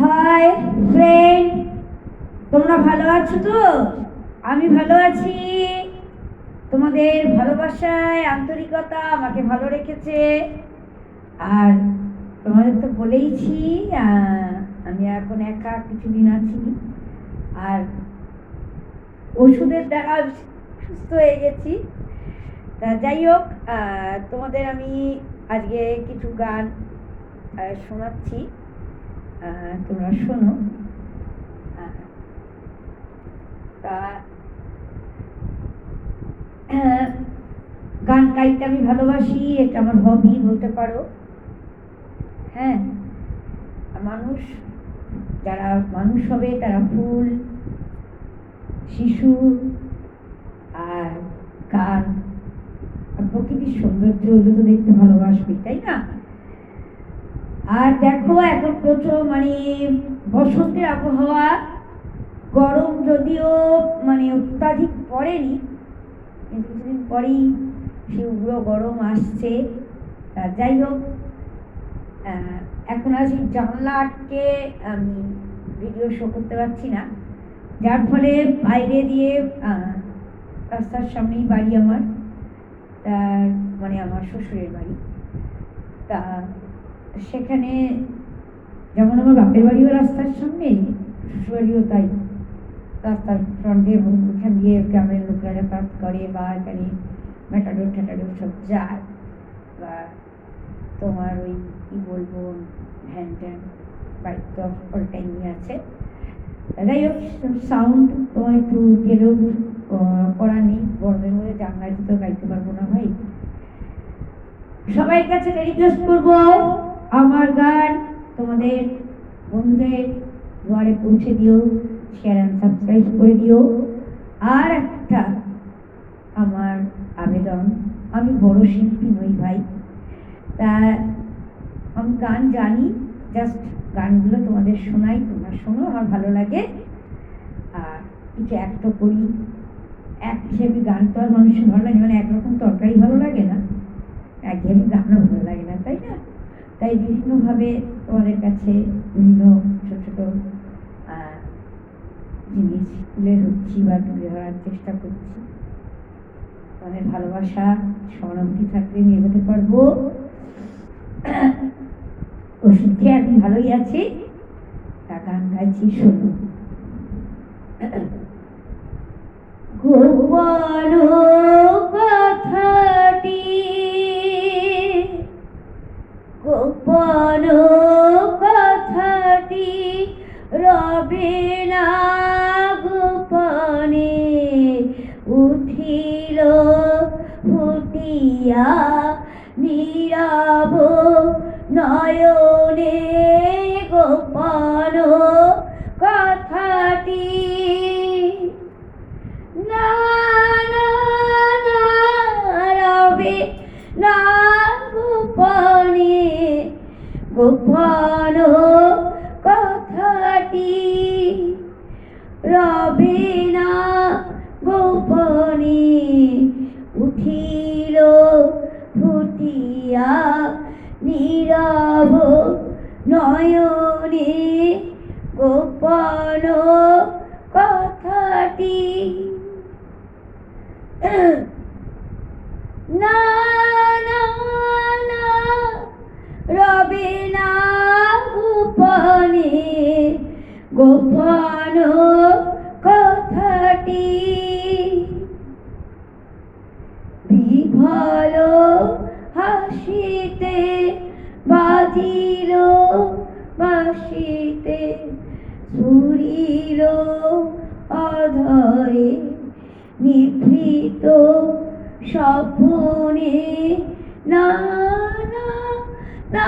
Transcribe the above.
Hi friend, তোমরা ভালো আছো তো? আমি ভালো আছি। তোমাদের ভালোবাসায় আন্তরিকতা আমাকে ভালো রেখেছে। আর তোমাদের তো বলেইছি আমি এখন একা কিছুদিন আছি, আর ওষুধের দ্বারা সুস্থ হয়ে গেছি। তা যাই হোক, তোমাদের আমি আজকে কিছু গান শোনাচ্ছি, তোমরা শোনো। তা গান গাইতে আমি ভালোবাসি, এটা আমার হবি বলতে পারো। হ্যাঁ, মানুষ যারা মানুষ হবে তারা ফুল, শিশু আর গান আর প্রকৃতির সৌন্দর্য ওগুলো তো দেখতে ভালোবাসবে, তাই না? আর দেখো, এখন প্রচুর বসন্তের আবহাওয়া, গরম যদিও অত্যাধিক পড়েনি, কিন্তু কিছুদিন পরেই সে উগ্র গরম আসছে। তা যাই হোক, এখন আর সেই জানলা আটকে আমি ভিডিও শো করতে পারছি না, যার ফলে বাইরে দিয়ে রাস্তার সামনেই বাড়ি আমার, তার আমার শ্বশুরের বাড়ি। তা সেখানে যেমন আমার বাপের বাড়িও রাস্তার সামনে, শ্বশুরবাড়িও তাই রাস্তার ফ্রন্টে, এবং ওখান দিয়ে গ্রামের লোকরা যাতায়াত করে, বা এখানে ম্যাটাডোর ট্যাটাডোর সব যায়, বা তোমার ওই কি বলবো হ্যান ট্যান বাইক তো অল টাইমই আছে। যাই হোক, সাউন্ড তোমার একটু গেলেও করা নেই, গরমের মধ্যে জানলায় তো গাইতে পারবো না ভাই। সবাই কাছে রিকোয়েস্ট করবো, আমার গান তোমাদের বন্ধুদের দুয়ারে পৌঁছে দিও, শেয়ার অ্যান্ড সাবস্ক্রাইব করে দিও। আর একটা আমার আবেদন, আমি বড় শিল্পী নই ভাই, তা আমি গান জানি, জাস্ট গানগুলো তোমাদের শোনাই, তোমরা শোনো, আমার ভালো লাগে। আর কিছু অ্যাক্টও করি, এক হিসেবে গান তো আর মানুষের ভালো লাগে, একরকম তরকারি ভালো লাগে না, একঘেয়েমি গানও ভালো লাগে না, তাই না? তাই বিভিন্নভাবে তোমাদের কাছে বিভিন্ন ছোট ছোট জিনিস তুলে ধরছি বা তুলে ধরার চেষ্টা করছি। তোমাদের ভালোবাসা সহানুভূতি থাকলে আমি এগোতে পারবো। ওষুধ খেয়ে আমি ভালোই আছি, তা গান গাইছি, শোনো। গোপন কথাটি, গোপন কথাটি রবে না গোপনে, উঠিল ফুটিয়া নীরব নয়নে, গোপন কথাটি না না না রবে না গোপনে, গোপন কথাটি রবে না গোপনে, উঠিল ফুটিয়া নীরব নয়নে, গোপন কথাটি না না না রবে না গোপনে, গোপন কথাটি বিফল হাসিতে বাজিল বাসিতে, ছুড়িল অধরে নিভৃত স্বপ্নে, না না না